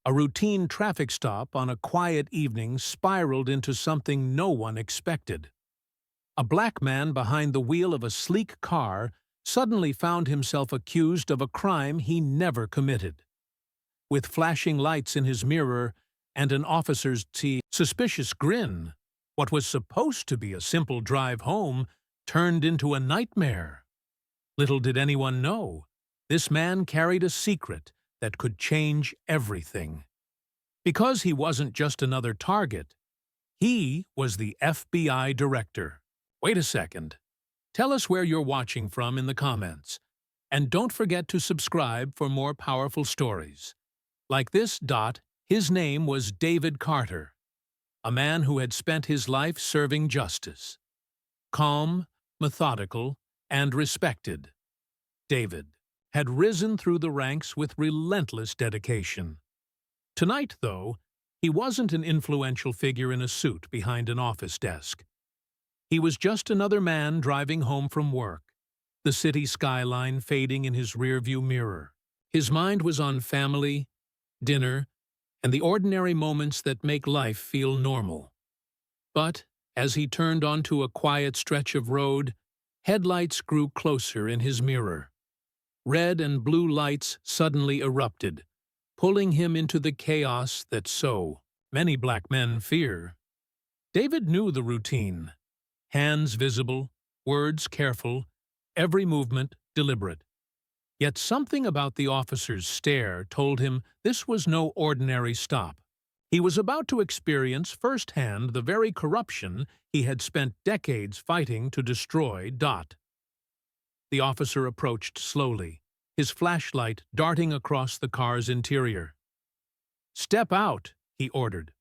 A routine traffic stop on a quiet evening spiraled into something no one expected. A black man behind the wheel of a sleek car suddenly found himself accused of a crime he never committed. With flashing lights in his mirror and an officer's suspicious grin, what was supposed to be a simple drive home turned into a nightmare. Little did anyone know, this man carried a secret that could change everything. Because he wasn't just another target, he was the FBI director. Wait a second. Tell us where you're watching from in the comments. And don't forget to subscribe for more powerful stories. Like this. His name was David Carter, a man who had spent his life serving justice. Calm, methodical, and respected, David had risen through the ranks with relentless dedication. Tonight, though, he wasn't an influential figure in a suit behind an office desk. He was just another man driving home from work, the city skyline fading in his rearview mirror. His mind was on family, dinner, and the ordinary moments that make life feel normal. But as he turned onto a quiet stretch of road, headlights grew closer in his mirror. Red and blue lights suddenly erupted, pulling him into the chaos that so many black men fear. David knew the routine. Hands visible, words careful, every movement deliberate. Yet something about the officer's stare told him this was no ordinary stop. He was about to experience firsthand the very corruption he had spent decades fighting to destroy. The officer approached slowly, his flashlight darting across the car's interior. "Step out," he ordered.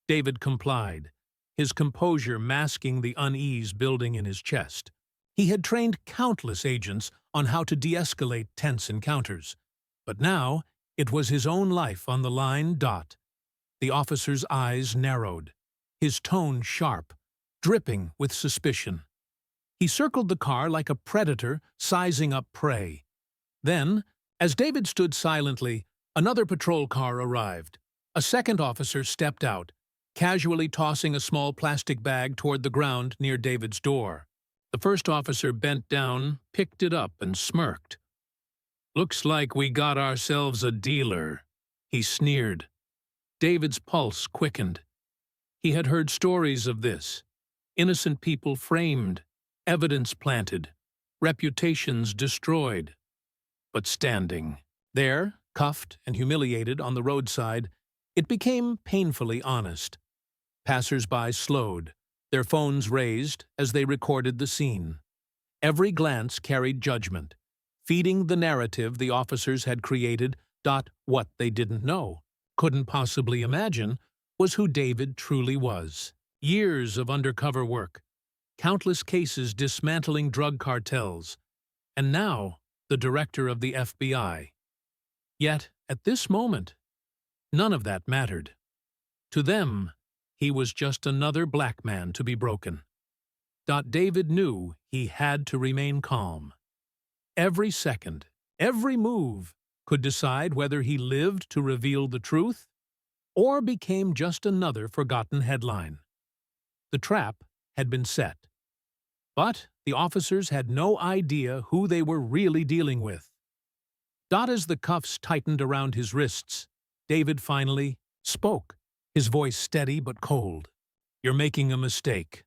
David complied, his composure masking the unease building in his chest. He had trained countless agents on how to de-escalate tense encounters, but now it was his own life on the line. The officer's eyes narrowed, his tone sharp, dripping with suspicion. He circled the car like a predator sizing up prey. Then, as David stood silently, another patrol car arrived. A second officer stepped out, casually tossing a small plastic bag toward the ground near David's door. The first officer bent down, picked it up, and smirked. "Looks like we got ourselves a dealer," he sneered. David's pulse quickened. He had heard stories of this. Innocent people framed, evidence planted, reputations destroyed. But standing there, cuffed and humiliated on the roadside, it became painfully honest. Passers-by slowed, their phones raised as they recorded the scene. Every glance carried judgment, feeding the narrative the officers had created. What they didn't know, couldn't possibly imagine, was who David truly was. Years of undercover work, countless cases dismantling drug cartels, and now the director of the FBI. Yet, at this moment, none of that mattered. To them, he was just another black man to be broken. David knew he had to remain calm. Every second, every move could decide whether he lived to reveal the truth or became just another forgotten headline. The trap had been set. But the officers had no idea who they were really dealing with. As the cuffs tightened around his wrists, David finally spoke, his voice steady but cold. "You're making a mistake."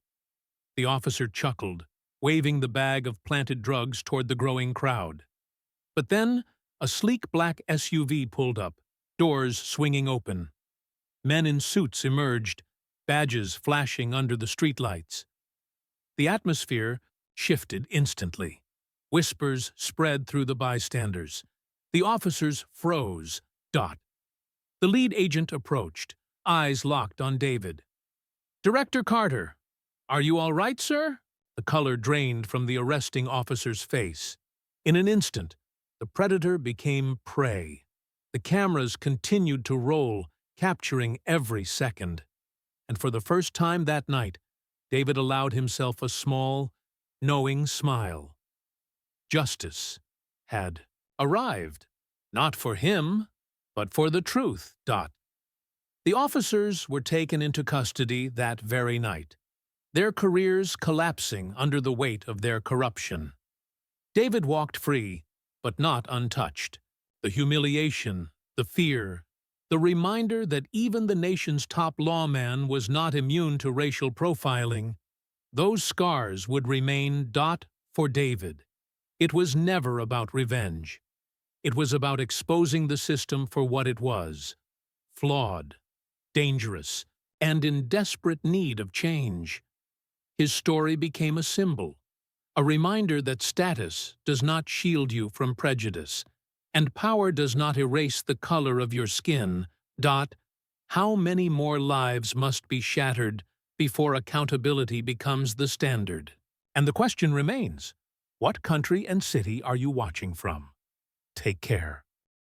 The officer chuckled, waving the bag of planted drugs toward the growing crowd. But then, a sleek black SUV pulled up, doors swinging open. Men in suits emerged, badges flashing under the streetlights. The atmosphere shifted instantly. Whispers spread through the bystanders. The officers froze. The lead agent approached, eyes locked on David. "Director Carter, are you all right, sir?" The color drained from the arresting officer's face. In an instant, the predator became prey. The cameras continued to roll, capturing every second. And for the first time that night, David allowed himself a small, knowing smile. Justice had arrived. Not for him, but for the truth. The officers were taken into custody that very night, their careers collapsing under the weight of their corruption. David walked free, but not untouched. The humiliation, the fear, the reminder that even the nation's top lawman was not immune to racial profiling, those scars would remain. For David, it was never about revenge. It was about exposing the system for what it was: flawed, dangerous, and in desperate need of change. His story became a symbol, a reminder that status does not shield you from prejudice, and power does not erase the color of your skin. How many more lives must be shattered before accountability becomes the standard? And the question remains, what country and city are you watching from? Take care.